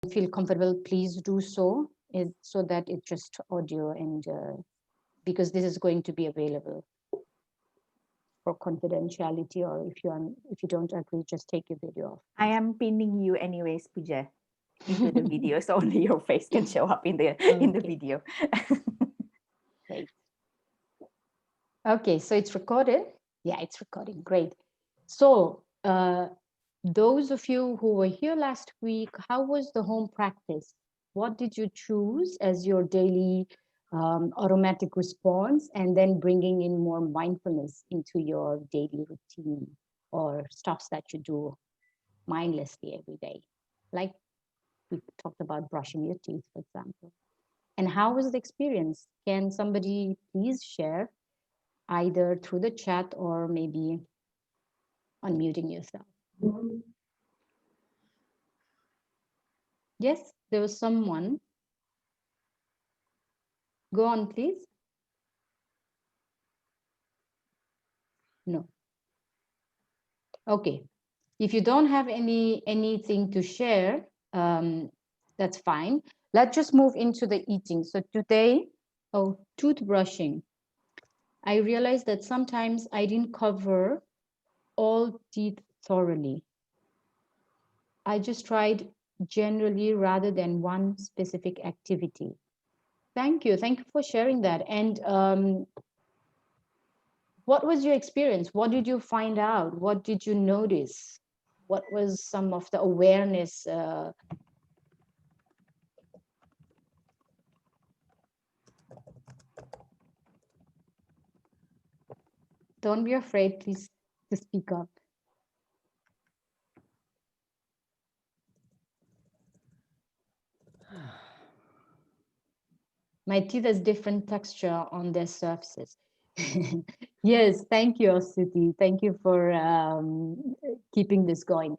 feel comfortable, please do so, so that it's just audio, and because this is going to be available for confidentiality, or if you don't agree, just take your video off. I am pinning you anyways, Puja, into the video, so only your face can show up in the video. Great. Okay, so it's recorded. Yeah, it's recording. Great. So those of you who were here last week, how was the home practice? What did you choose as your daily automatic response, and then bringing in more mindfulness into your daily routine, or stuffs that you do mindlessly every day? Like we talked about brushing your teeth, for example. And how was the experience? Can somebody please share, either through the chat or maybe unmuting yourself? Yes, there was someone. Go on, please. No. Okay. If you don't have anything to share, that's fine. Let's just move into the eating. So today, toothbrushing. I realized that sometimes I didn't cover all teeth thoroughly. I just tried generally rather than one specific activity. Thank you. Thank you for sharing that. And what was your experience? What did you find out? What did you notice? What was some of the awareness? Don't be afraid, please, to speak up. My teeth has different texture on their surfaces. Yes, thank you, Astuti. Thank you for keeping this going.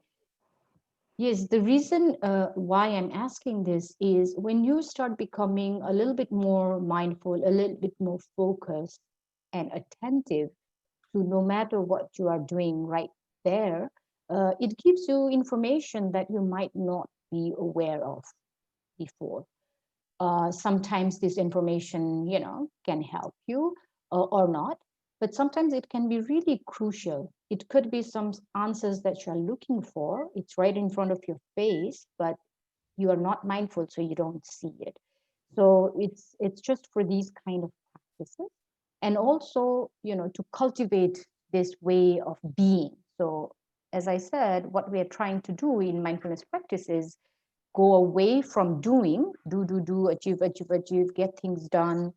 Yes, the reason why I'm asking this is when you start becoming a little bit more mindful, a little bit more focused and attentive to no matter what you are doing right there, it gives you information that you might not be aware of before. Sometimes this information, can help you or not, but sometimes it can be really crucial. It could be some answers that you're looking for. It's right in front of your face, but you are not mindful, so you don't see it. So it's just for these kind of practices, and also, to cultivate this way of being. So as I said, what we are trying to do in mindfulness practice is go away from doing, do, achieve, get things done,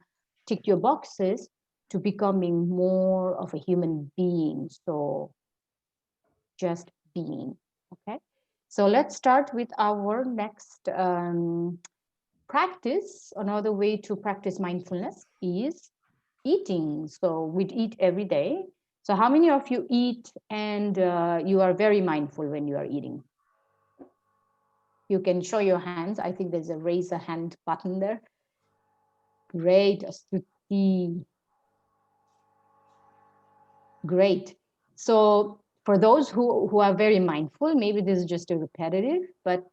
tick your boxes, to becoming more of a human being. So just being, okay? So let's start with our next practice. Another way to practice mindfulness is eating. So we eat every day. So how many of you eat and you are very mindful when you are eating? You can show your hands. I think there's a raise a hand button there. Great, Astuti. Great. So for those who are very mindful, maybe this is just a repetitive, but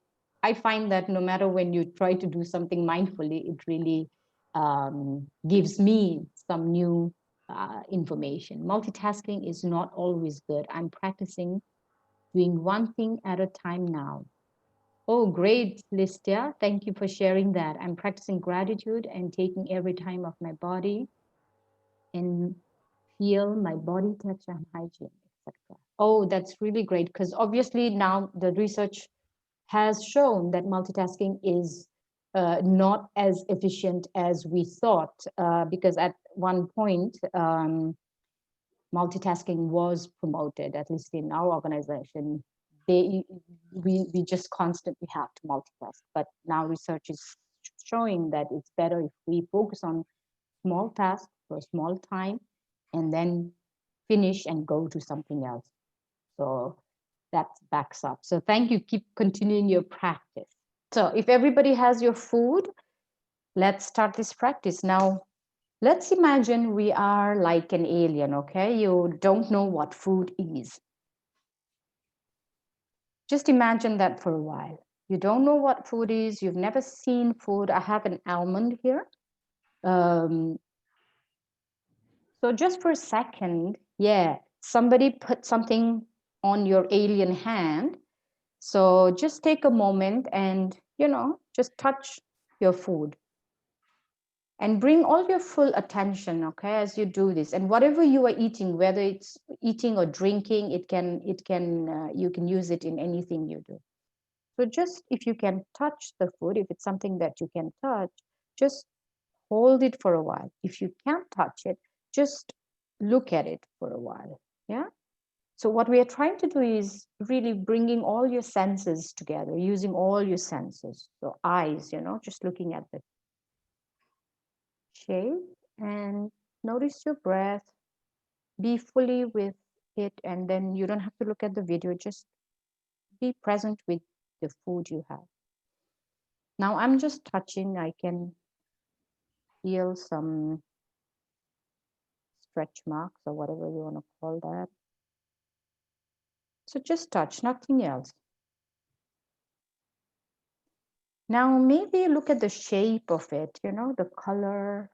I find that no matter when you try to do something mindfully, it really gives me some new information. Multitasking is not always good. I'm practicing doing one thing at a time now. Oh, great, Listia. Thank you for sharing that. I'm practicing gratitude and taking every time of my body and feel my body touch and hygiene, etc. Oh, that's really great, because obviously now the research has shown that multitasking is not as efficient as we thought, because at one point, multitasking was promoted, at least in our organization. We just constantly have to multitask, but now research is showing that it's better if we focus on small tasks for a small time and then finish and go to something else. So that backs up. So thank you. Keep continuing your practice. So if everybody has your food, let's start this practice. Now, let's imagine we are like an alien, okay? You don't know what food is. Just imagine that for a while. You don't know what food is. You've never seen food. I have an almond here. So just for a second, yeah, somebody put something on your alien hand. So just take a moment and, just touch your food and bring all your full attention, okay, as you do this. And whatever you are eating, whether it's eating or drinking, you can use it in anything you do. So just if you can touch the food, if it's something that you can touch, just hold it for a while. If you can't touch it, just look at it for a while. Yeah. So what we are trying to do is really bringing all your senses together, using all your senses. So eyes, just looking at the shape and notice your breath. Be fully with it, and then you don't have to look at the video. Just be present with the food you have. Now I'm just touching. I can feel some stretch marks or whatever you want to call that. So just touch, nothing else. Now maybe look at the shape of it, the color.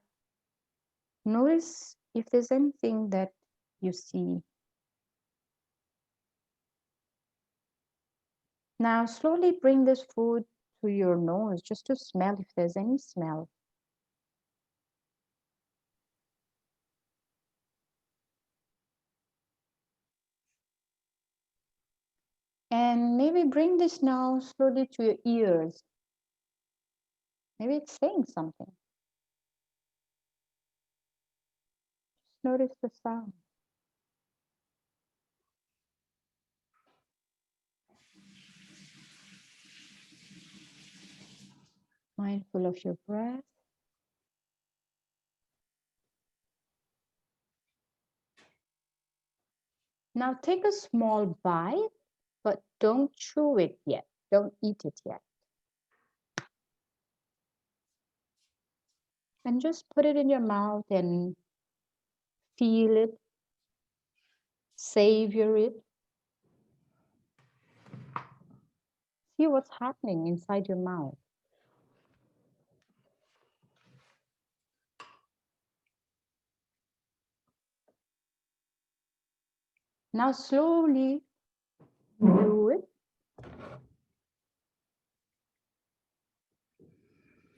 Notice if there's anything that you see. Now slowly bring this food to your nose just to smell if there's any smell. And maybe bring this now slowly to your ears. Maybe it's saying something. Just notice the sound. Mindful of your breath. Now take a small bite, but don't chew it yet. Don't eat it yet. And just put it in your mouth and feel it, savor it. See what's happening inside your mouth. Now slowly do it.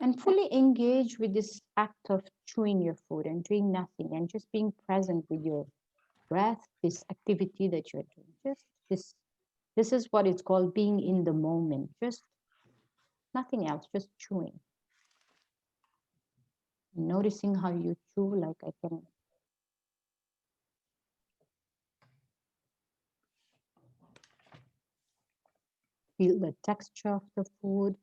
And fully engage with this act of chewing your food and doing nothing and just being present with your breath, this activity that you're doing. Just this is what it's called being in the moment. Just nothing else, just chewing. Noticing how you chew, like I can feel the texture of the food.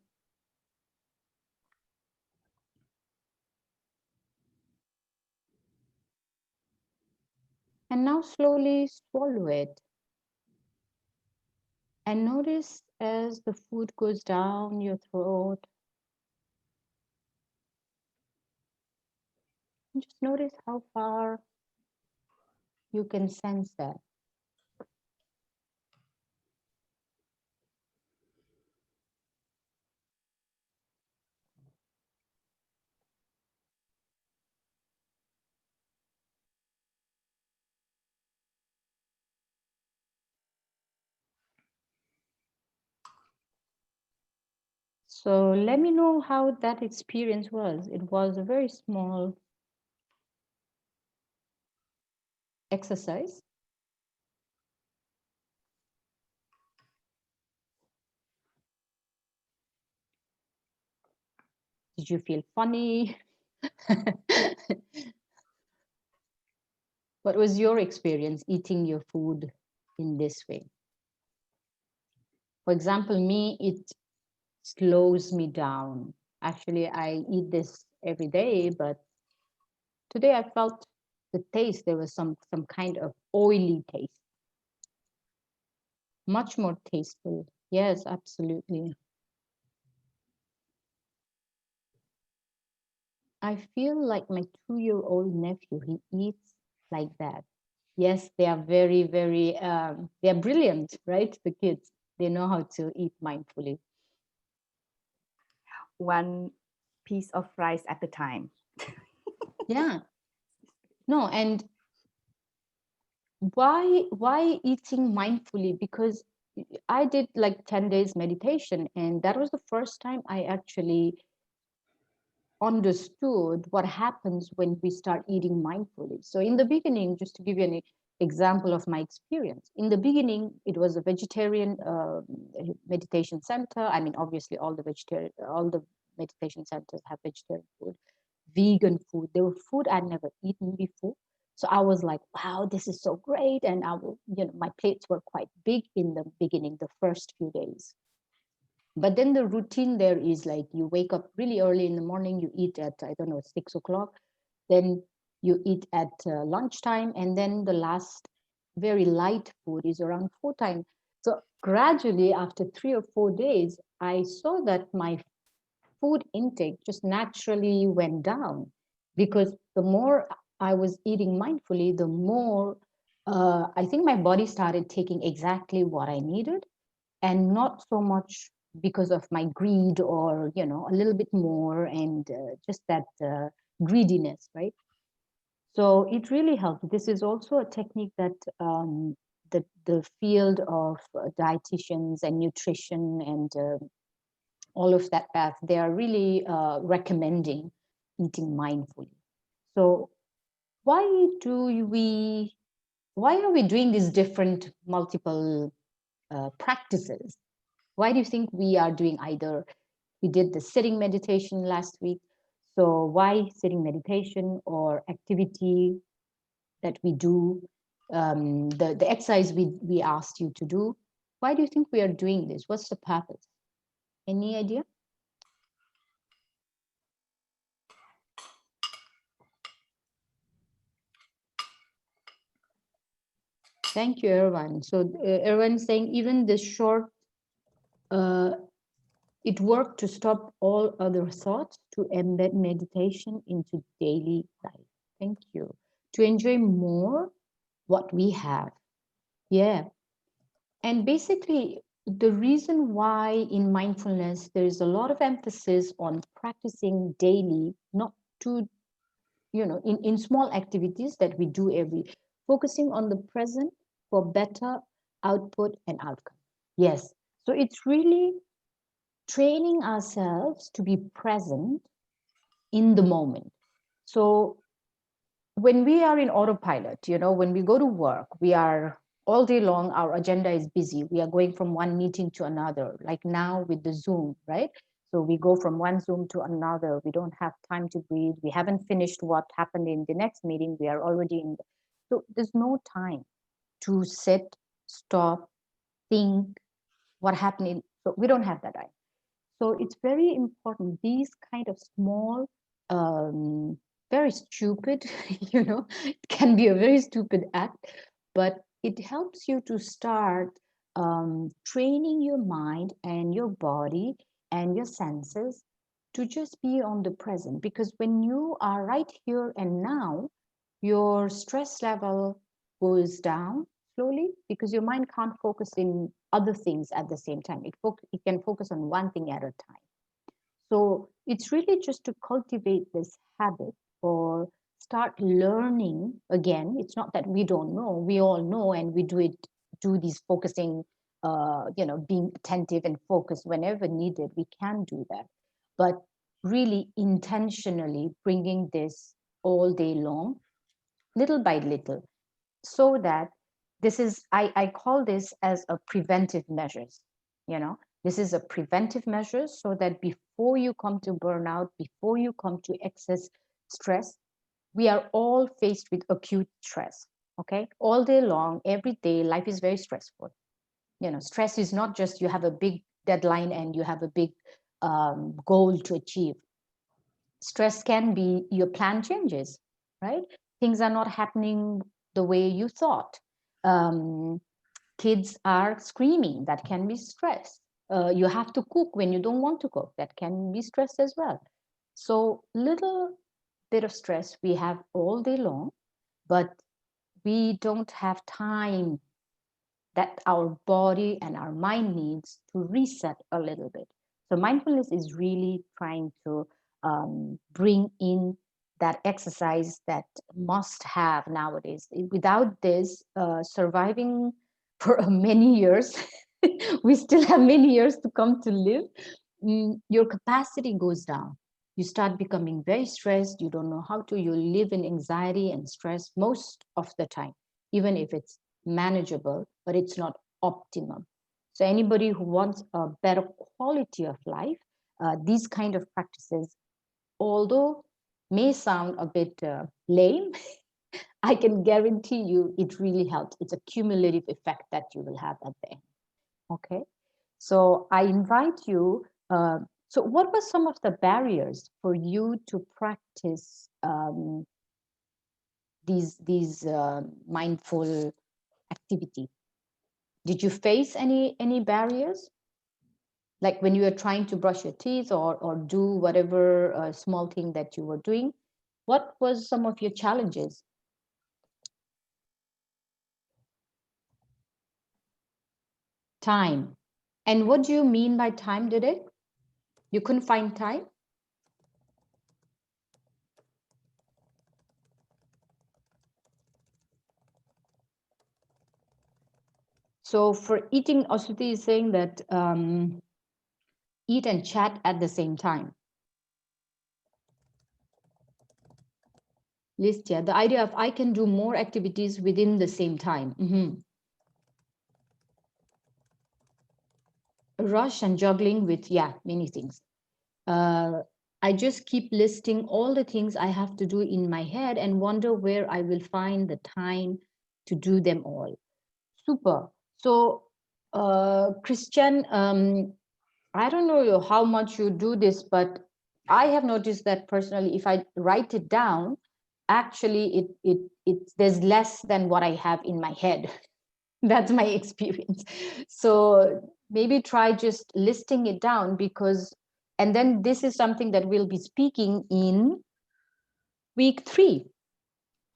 And now slowly swallow it. And notice as the food goes down your throat. And just notice how far you can sense that. So let me know how that experience was. It was a very small exercise. Did you feel funny? What was your experience eating your food in this way? For example, me, it slows me down. Actually, I eat this every day, but today I felt the taste. There was some kind of oily taste. Much more tasteful. Yes, absolutely. I feel like my 2-year-old nephew, he eats like that. Yes, they are very, very, they are brilliant, right? The kids, they know how to eat mindfully. one piece of rice at a time. Yeah. No, and why eating mindfully? Because I did like 10 days meditation, and that was the first time I actually understood what happens when we start eating mindfully. So in the beginning, just to give you an example of my experience, in the beginning, it was a vegetarian meditation center. I mean, obviously, all the meditation centers have vegetarian food, vegan food. There were food I'd never eaten before. So I was like, wow, this is so great. And my plates were quite big in the beginning, the first few days. But then the routine there is like you wake up really early in the morning, you eat at, I don't know, 6 o'clock, then you eat at lunchtime, and then the last very light food is around 4 time. So gradually, after 3 or 4 days, I saw that my food intake just naturally went down, because the more I was eating mindfully, the more I think my body started taking exactly what I needed, and not so much because of my greed, or a little bit more, and just that greediness, right? So it really helped. This is also a technique that the field of dietitians and nutrition and all of that path, they are really recommending eating mindfully. So why do we why are we doing these different multiple practices? Why do you think we are doing either? We did the sitting meditation last week. So why sitting meditation or activity that we do, the exercise we asked you to do? Why do you think we are doing this? What's the purpose? Any idea? Thank you, Erwan. So Erwan saying even this short, uh, it worked to stop all other thoughts, to embed meditation into daily life. Thank you. To enjoy more what we have. Yeah. And basically, the reason why in mindfulness there is a lot of emphasis on practicing daily, not to, in small activities that we do focusing on the present for better output and outcome. Yes. So it's really training ourselves to be present in the moment. So when we are in autopilot, when we go to work, we are all day long, our agenda is busy. We are going from one meeting to another, like now with the Zoom, right? So we go from one Zoom to another. We don't have time to breathe. We haven't finished what happened in the next meeting. We are already in. So there's no time to sit, stop, think what happened in. So we don't have that time. So it's very important. These kind of small, very stupid, it can be a very stupid act, but it helps you to start training your mind and your body and your senses to just be on the present. Because when you are right here and now, your stress level goes down slowly, because your mind can't focus in other things at the same time. It can focus on one thing at a time. So it's really just to cultivate this habit, or start learning again. It's not that we don't know, we all know, and we do these focusing, being attentive and focused whenever needed. We can do that. But really intentionally bringing this all day long, little by little, so that I call this as a preventive measures. This is a preventive measure, so that before you come to burnout, before you come to excess stress, we are all faced with acute stress. Okay, all day long, every day, life is very stressful. Stress is not just you have a big deadline and you have a big goal to achieve. Stress can be your plan changes, right? Things are not happening the way you thought. um, Kids are screaming, that can be stress. You have to cook when you don't want to cook, that can be stress as well. So little bit of stress we have all day long, but we don't have time that our body and our mind needs to reset a little bit. So mindfulness is really trying to bring in that exercise that must have nowadays. Without this, surviving for many years, we still have many years to come to live, your capacity goes down. You start becoming very stressed. You don't know how to. You live in anxiety and stress most of the time, even if it's manageable, but it's not optimum. So anybody who wants a better quality of life, these kind of practices, although may sound a bit lame, I can guarantee you it really helps. It's a cumulative effect that you will have at the end. Okay. So I invite you. So what were some of the barriers for you to practice these mindful activity? Did you face any barriers? Like when you were trying to brush your teeth or do whatever small thing that you were doing, what was some of your challenges? Time. And what do you mean by time, did it? You couldn't find time? So for eating, Astuti is saying that eat and chat at the same time. Listia, the idea of I can do more activities within the same time. Rush and juggling with, many things. I just keep listing all the things I have to do in my head and wonder where I will find the time to do them all. Super. So, Christian, I don't know how much you do this, but I have noticed that personally, if I write it down, actually there's less than what I have in my head. That's my experience. So maybe try just listing it down, because, and then this is something that we'll be speaking in week 3,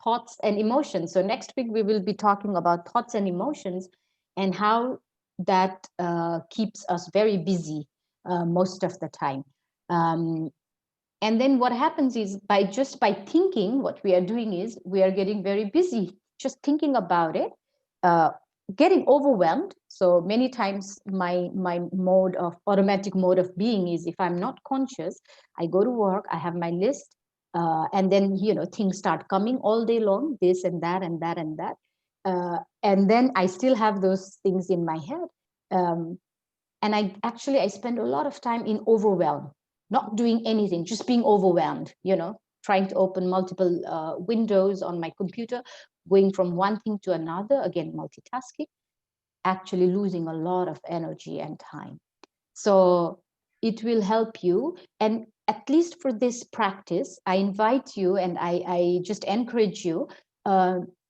thoughts and emotions. So next week we will be talking about thoughts and emotions and how that keeps us very busy most of the time. And then what happens is by thinking, what we are doing is we are getting very busy just thinking about it, getting overwhelmed. So many times my automatic mode of being is, if I'm not conscious, I go to work, I have my list, and then things start coming all day long, this and that and that and that, and then I still have those things in my head, and I spend a lot of time in overwhelm, not doing anything, just being overwhelmed, trying to open multiple windows on my computer, going from one thing to another, again, multitasking, actually losing a lot of energy and time. So it will help you. And at least for this practice, I invite you and I just encourage you.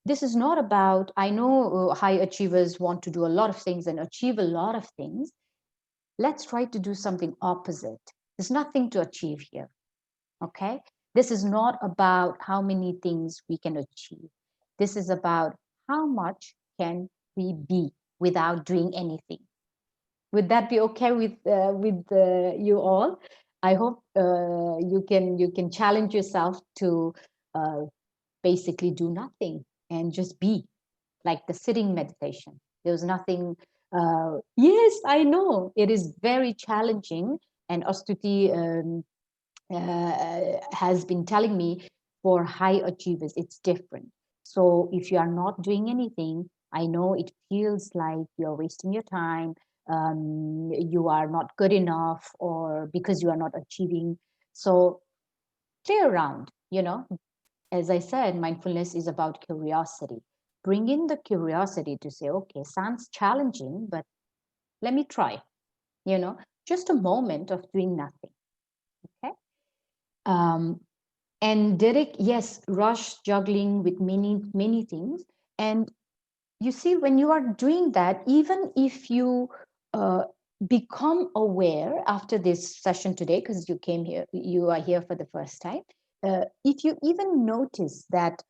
This is not about, I know high achievers want to do a lot of things and achieve a lot of things. Let's try to do something opposite. There's nothing to achieve here. Okay? This is not about how many things we can achieve. This is about how much can we be without doing anything. Would that be okay with you all? I hope you can challenge yourself to basically do nothing and just be, like the sitting meditation. There's nothing. Yes, I know it is very challenging, and Astuti has been telling me, for high achievers it's different. So if you are not doing anything, I know it feels like you're wasting your time, you are not good enough, or because you are not achieving. So play around, as I said, mindfulness is about curiosity. Bring in the curiosity to say, okay, sounds challenging, but let me try, just a moment of doing nothing. Okay. And Derek, yes, rush, juggling with many things. And you see, when you are doing that, even if you become aware after this session today, because you are here for the first time, if you even notice that,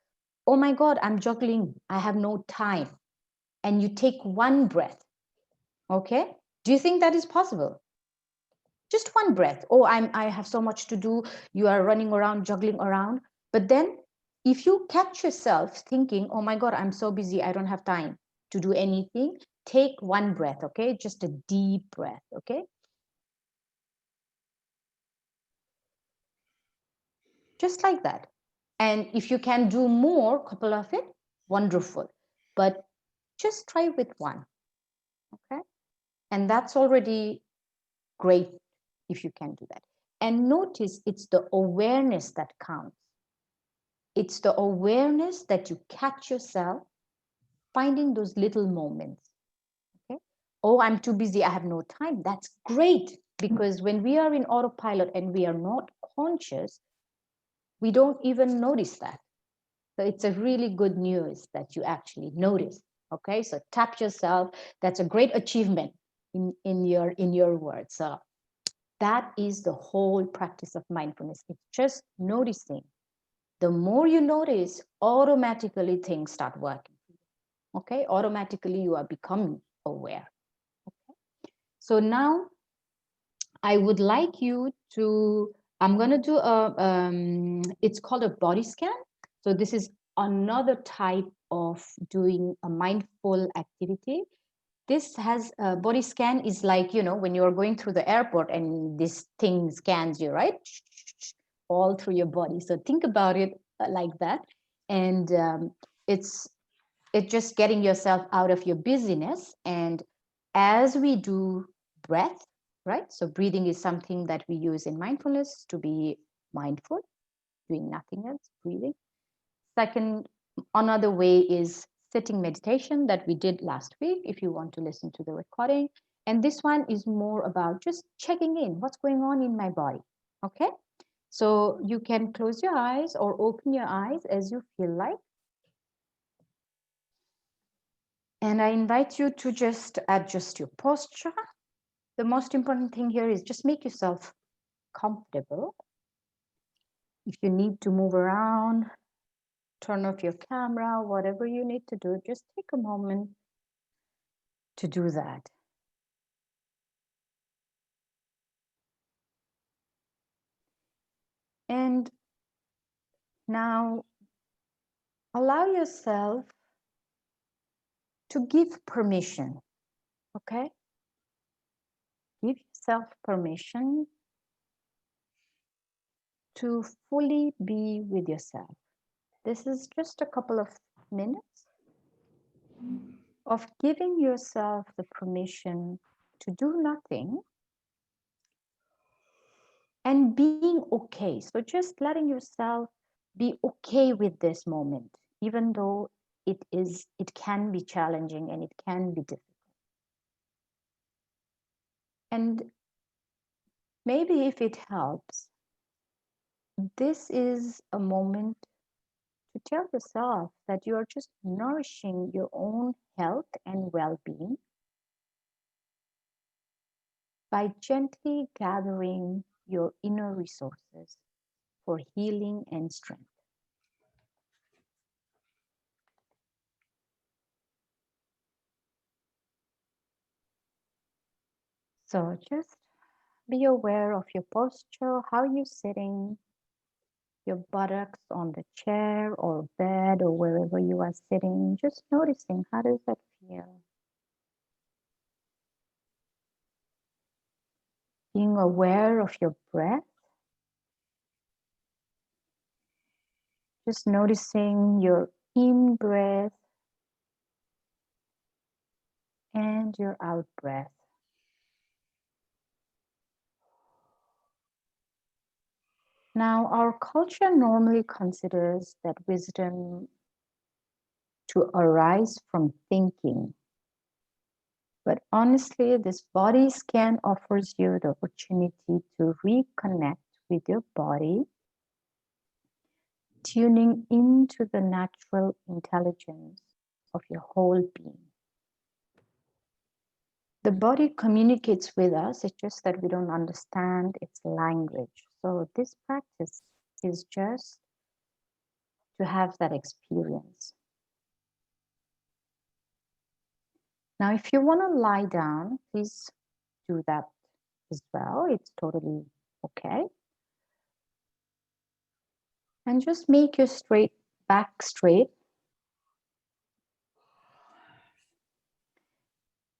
oh my God, I'm juggling, I have no time, and you take one breath, okay? Do you think that is possible? Just one breath. Oh, I have so much to do. You are running around, juggling around. But then if you catch yourself thinking, oh my God, I'm so busy, I don't have time to do anything, take one breath, okay? Just a deep breath, okay? Just like that. And if you can do more, couple of it, wonderful. But just try with one, okay? And that's already great if you can do that. And notice it's the awareness that counts. It's the awareness that you catch yourself finding those little moments. Okay. Oh, I'm too busy. I have no time. That's great, because when we are in autopilot and we are not conscious, we don't even notice that. So it's a really good news that you actually notice. Okay. So tap yourself. That's a great achievement in your words. So that is the whole practice of mindfulness. It's just noticing. The more you notice, automatically things start working. Okay, automatically you are becoming aware. Okay? So now I would like you to, I'm going to do it's called a body scan. So this is another type of doing a mindful activity. This has a body scan is like, you know, when you're going through the airport and this thing scans you, right? All through your body. So think about it like that. And it's just getting yourself out of your busyness. And as we do breath, right? So breathing is something that we use in mindfulness to be mindful, doing nothing else, breathing. Second, another way is sitting meditation that we did last week, if you want to listen to the recording. And this one is more about just checking in, what's going on in my body. Okay. So you can close your eyes or open your eyes as you feel like. And I invite you to just adjust your posture. The most important thing here is just make yourself comfortable. If you need to move around, turn off your camera, whatever you need to do, just take a moment to do that. And now allow yourself to give permission, okay? Give yourself permission to fully be with yourself. This is just a couple of minutes of giving yourself the permission to do nothing and being okay. So just letting yourself be okay with this moment, even though it can be challenging and it can be difficult. And maybe if it helps, this is a moment to tell yourself that you are just nourishing your own health and well-being by gently gathering your inner resources for healing and strength. So just be aware of your posture, how you're sitting, your buttocks on the chair or bed or wherever you are sitting, just noticing how does that feel. Being aware of your breath, just noticing your in-breath and your out-breath. Now, our culture normally considers that wisdom to arise from thinking. But honestly, this body scan offers you the opportunity to reconnect with your body, tuning into the natural intelligence of your whole being. The body communicates with us, it's just that we don't understand its language. So this practice is just to have that experience. Now, if you want to lie down, please do that as well. It's totally okay. And just make your back straight.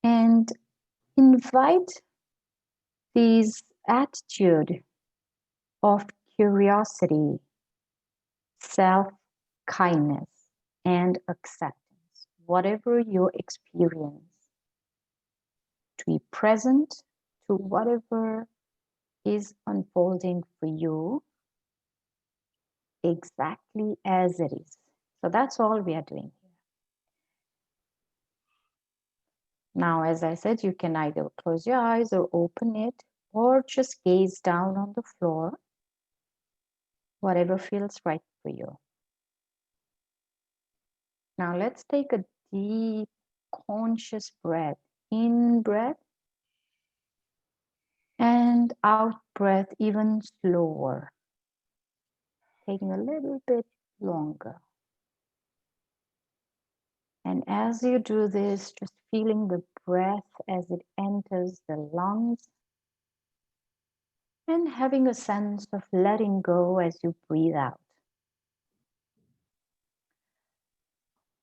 And invite this attitude of curiosity, self-kindness, and acceptance, whatever your experience, to be present to whatever is unfolding for you exactly as it is. So that's all we are doing here. Now, as I said, you can either close your eyes or open it, or just gaze down on the floor, whatever feels right for you. Now let's take a deep, conscious breath. In breath and out breath, even slower, taking a little bit longer. And as you do this, just feeling the breath as it enters the lungs and having a sense of letting go as you breathe out.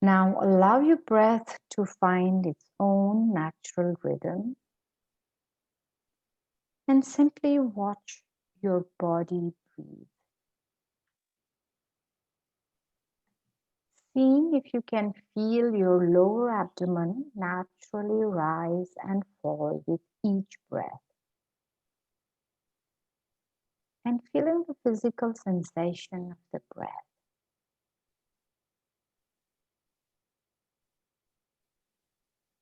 Now allow your breath to find its own natural rhythm and simply watch your body breathe. Seeing if you can feel your lower abdomen naturally rise and fall with each breath. And feeling the physical sensation of the breath.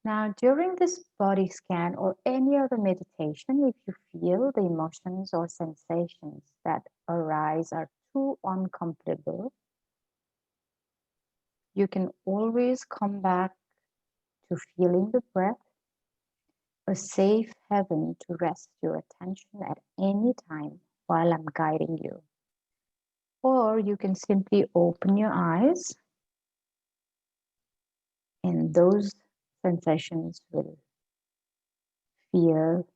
Now, during this body scan or any other meditation, if you feel the emotions or sensations that arise are too uncomfortable, you can always come back to feeling the breath, a safe haven to rest your attention at any time while I'm guiding you. Or you can simply open your eyes and those sensations will feel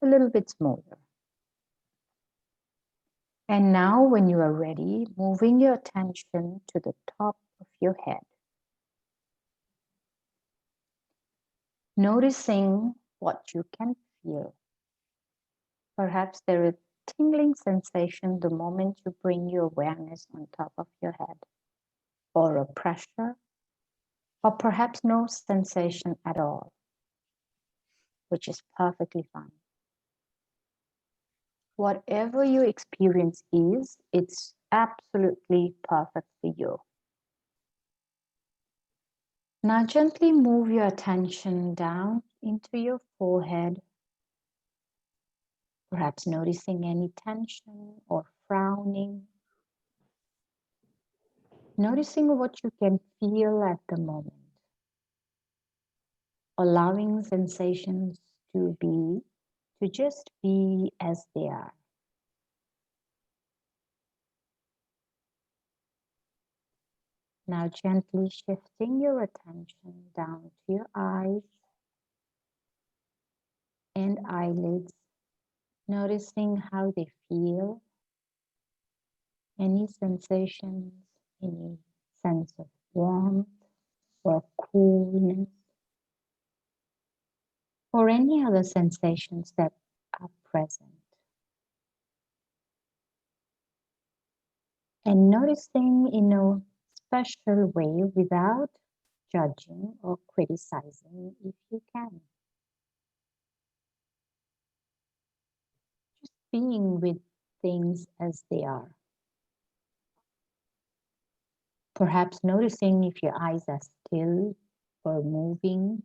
a little bit smoother. And now when you are ready, moving your attention to the top of your head. Noticing what you can feel. Perhaps there is a tingling sensation the moment you bring your awareness on top of your head, or a pressure, or perhaps no sensation at all, which is perfectly fine. Whatever your experience is, it's absolutely perfect for you. Now gently move your attention down into your forehead, perhaps noticing any tension or frowning. Noticing what you can feel at the moment. Allowing sensations to just be as they are. Now gently shifting your attention down to your eyes and eyelids, noticing how they feel, any sensations, any sense of warmth or coolness, or any other sensations that are present. And noticing in a special way without judging or criticizing if you can. Just being with things as they are. Perhaps noticing if your eyes are still or moving.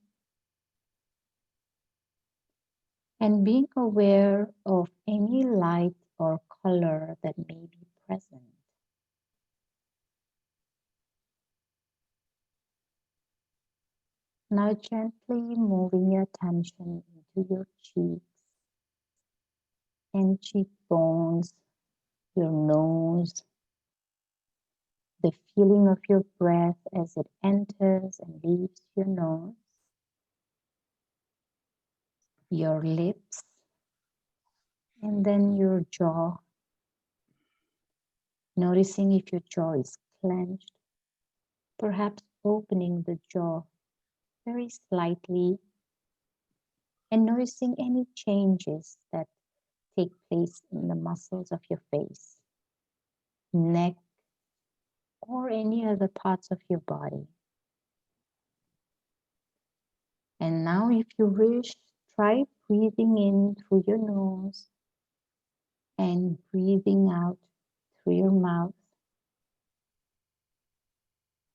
And being aware of any light or color that may be present. Now gently moving your attention into your cheeks and cheekbones, your nose, the feeling of your breath as it enters and leaves your nose, your lips, And then your jaw, noticing if your jaw is clenched, perhaps opening the jaw very slightly and noticing any changes that take place in the muscles of your face, neck, or any other parts of your body. And now, if you wish, try breathing in through your nose and breathing out through your mouth.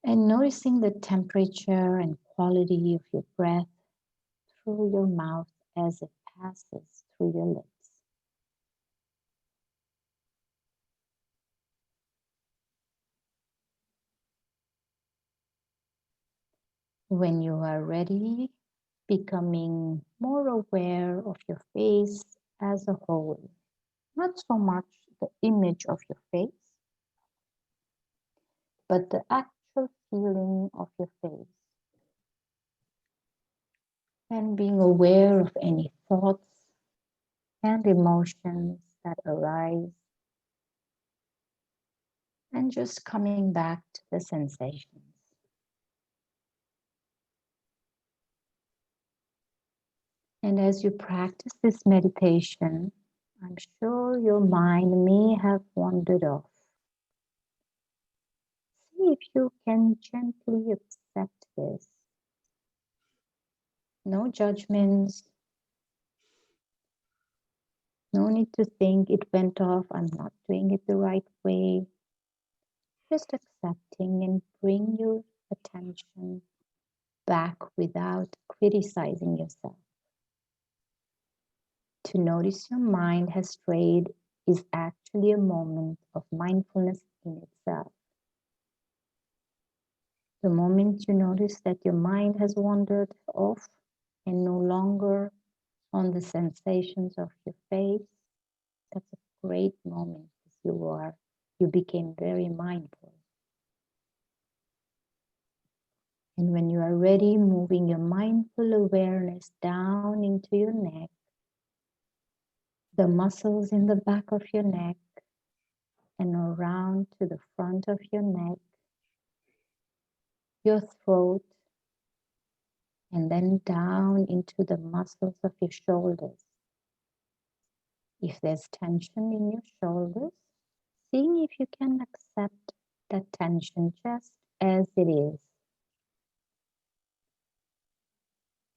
And noticing the temperature and quality of your breath through your mouth as it passes through your lips. When you are ready, becoming more aware of your face as a whole, not so much the image of your face, but the actual feeling of your face. And being aware of any thoughts and emotions that arise, and just coming back to the sensations. And as you practice this meditation, I'm sure your mind may have wandered off. See if you can gently accept this. No judgments. No need to think it went off, I'm not doing it the right way. Just accepting and bring your attention back without criticizing yourself. To notice your mind has strayed is actually a moment of mindfulness in itself. The moment you notice that your mind has wandered off and no longer on the sensations of your face, that's a great moment because you became very mindful. And when you are ready, moving your mindful awareness down into your neck, the muscles in the back of your neck, and around to the front of your neck, your throat, and then down into the muscles of your shoulders. If there's tension in your shoulders, seeing if you can accept that tension just as it is.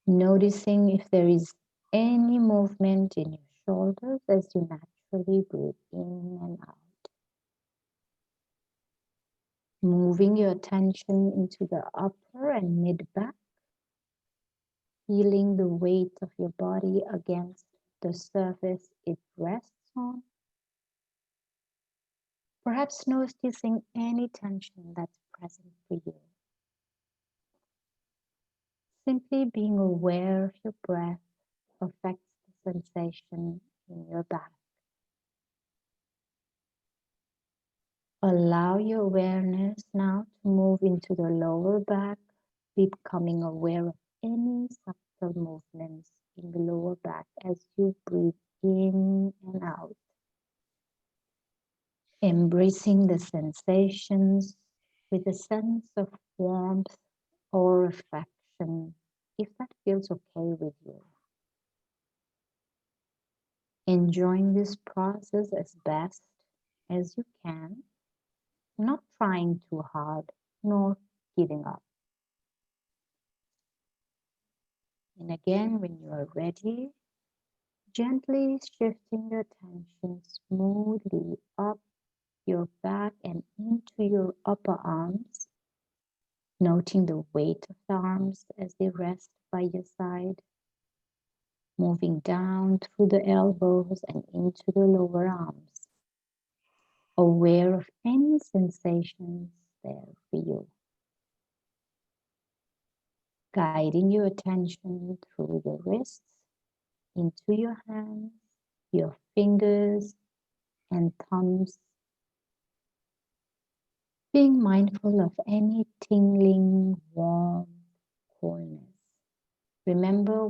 Noticing if there is any movement in your shoulders as you naturally breathe in and out. Moving your attention into the upper and mid back, feeling the weight of your body against the surface it rests on. Perhaps noticing any tension that's present for you. Simply being aware of your breath affects the sensation in your back. Allow your awareness now to move into the lower back, becoming aware of any subtle movements in the lower back as you breathe in and out. Embracing the sensations with a sense of warmth or affection, if that feels okay with you. Enjoying this process as best as you can, not trying too hard, nor giving up. And again, when you are ready, gently shifting your attention smoothly up your back and into your upper arms, noting the weight of the arms as they rest by your side, moving down through the elbows and into the lower arms, aware of any sensations there for you. Guiding your attention through the wrists, into your hands, your fingers and thumbs, being mindful of any tingling, warm, coolness. Remember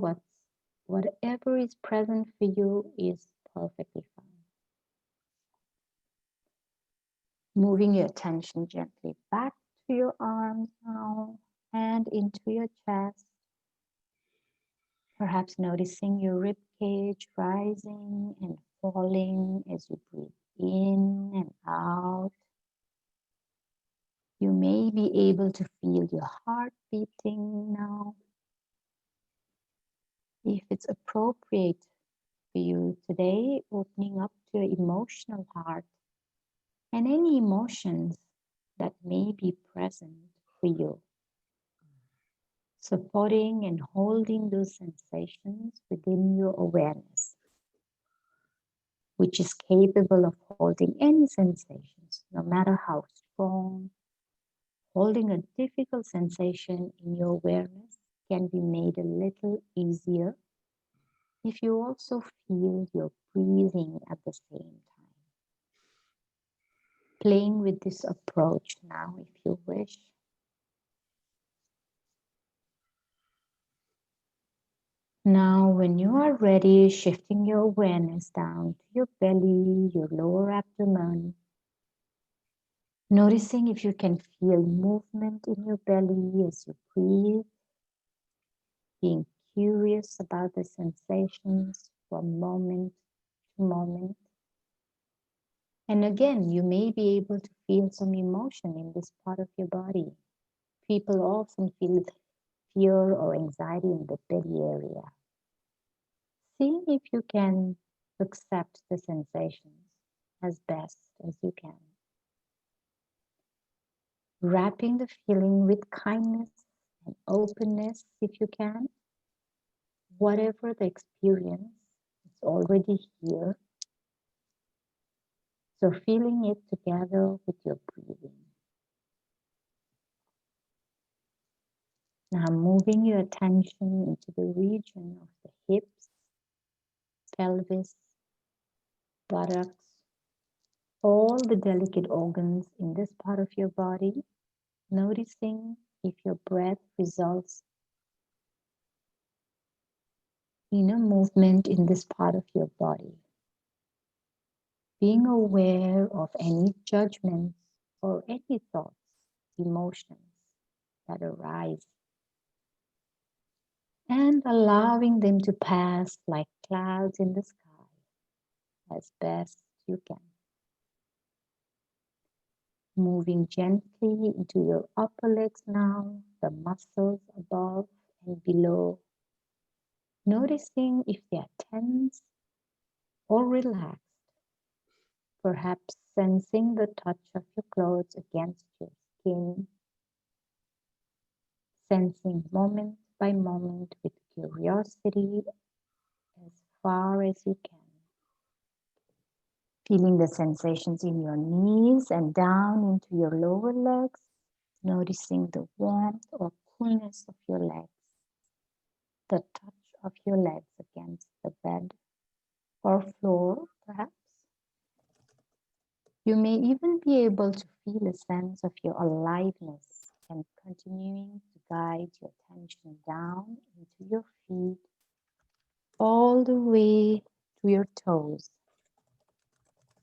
whatever is present for you is perfectly fine. Moving your attention gently back to your arms now and into your chest. Perhaps noticing your rib cage rising and falling as you breathe in and out. You may be able to feel your heart beating now. If it's appropriate for you today, opening up to your emotional heart and any emotions that may be present for you. Supporting and holding those sensations within your awareness, which is capable of holding any sensations, no matter how strong. Holding a difficult sensation in your awareness can be made a little easier if you also feel your breathing at the same time. Playing with this approach now, if you wish. Now, when you are ready, shifting your awareness down to your belly, your lower abdomen, noticing if you can feel movement in your belly as you breathe, being curious about the sensations from moment to moment. And again, you may be able to feel some emotion in this part of your body. People often feel fear or anxiety in the belly area. See if you can accept the sensations as best as you can. Wrapping the feeling with kindness and openness if you can. Whatever the experience, it's already here. So feeling it together with your breathing. Now moving your attention into the region of the hips, pelvis, buttocks, all the delicate organs in this part of your body, noticing if your breath results in a movement in this part of your body. Being aware of any judgments or any thoughts, emotions that arise, and allowing them to pass like clouds in the sky as best you can. Moving gently into your upper legs now, the muscles above and below. Noticing if they are tense or relaxed. Perhaps sensing the touch of your clothes against your skin. Sensing moment by moment with curiosity as far as you can. Feeling the sensations in your knees and down into your lower legs. Noticing the warmth or coolness of your legs. The touch of your legs against the bed or floor, perhaps. You may even be able to feel a sense of your aliveness and continuing to guide your attention down into your feet all the way to your toes,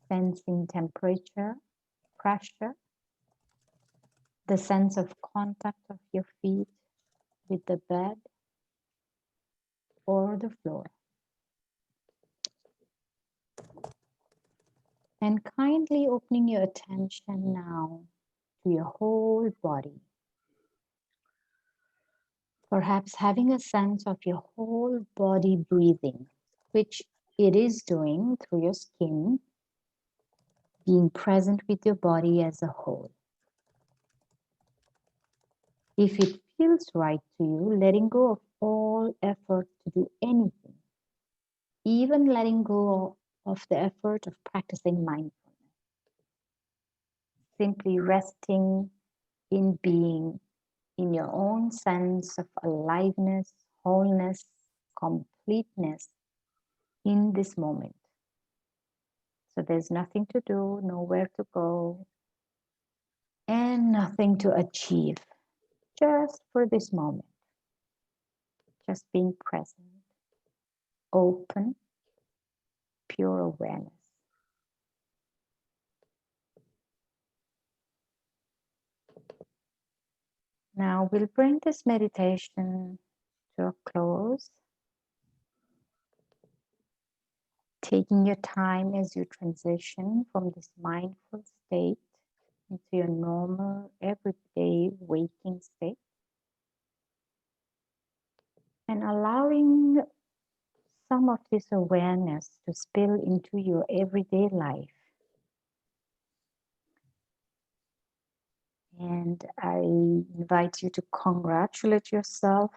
sensing temperature, pressure, the sense of contact of your feet with the bed or the floor. And kindly opening your attention now to your whole body. Perhaps having a sense of your whole body breathing, which it is doing through your skin, being present with your body as a whole. If it feels right to you, letting go of all effort to do anything, even letting go of the effort of practicing mindfulness. Simply resting in being in your own sense of aliveness, wholeness, completeness in this moment. So there's nothing to do, nowhere to go, and nothing to achieve, just for this moment. Just being present, open, pure awareness. Now we'll bring this meditation to a close, taking your time as you transition from this mindful state into your normal, everyday waking state, and allowing some of this awareness to spill into your everyday life. And I invite you to congratulate yourself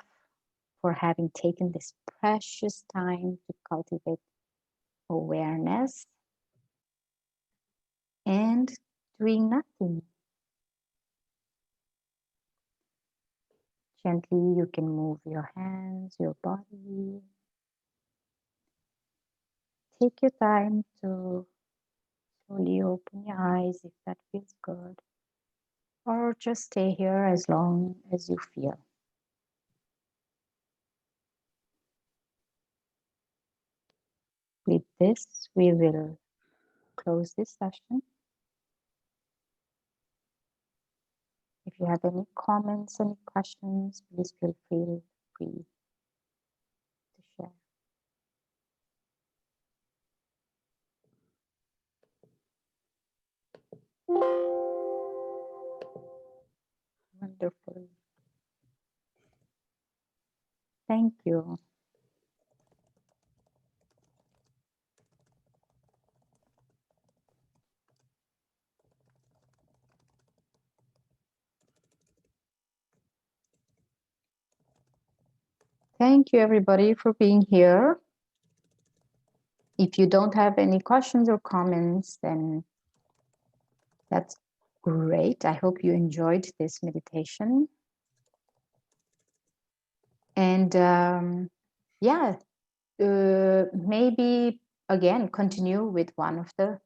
for having taken this precious time to cultivate awareness and doing nothing. Gently, you can move your hands, your body. Take your time to slowly open your eyes if that feels good, or just stay here as long as you feel. With this, we will close this session. If you have any comments, any questions, please feel free to share. Wonderful. Thank you. Thank you, everybody, for being here. If you don't have any questions or comments, then that's great. I hope you enjoyed this meditation. And yeah, maybe again, continue with one of the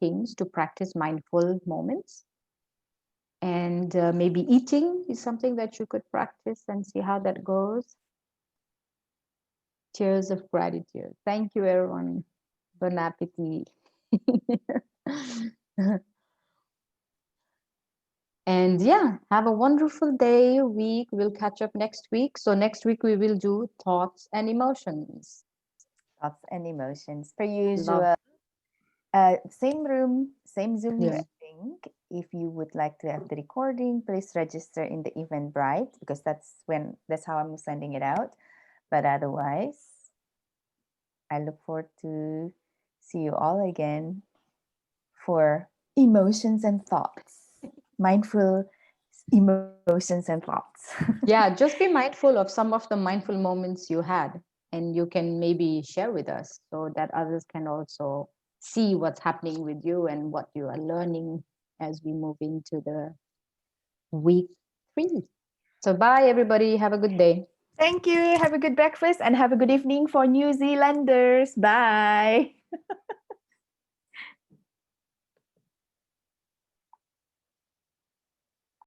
things to practice mindful moments. And maybe eating is something that you could practice and see how that goes. Cheers of gratitude. Thank you, everyone. Bon appetit. And yeah, have a wonderful day, week. We'll catch up next week. So next week we will do thoughts and emotions. Thoughts and emotions. Per usual. Same room, same Zoom link. If you would like to have the recording, please register in the Eventbrite, because that's how I'm sending it out. But otherwise, I look forward to see you all again for emotions and thoughts. Mindful emotions and thoughts. Yeah, just be mindful of some of the mindful moments you had, and you can maybe share with us so that others can also see what's happening with you and what you are learning as we move into the week 3. So bye, everybody. Have a good day. Thank you. Have a good breakfast and have a good evening for New Zealanders. Bye.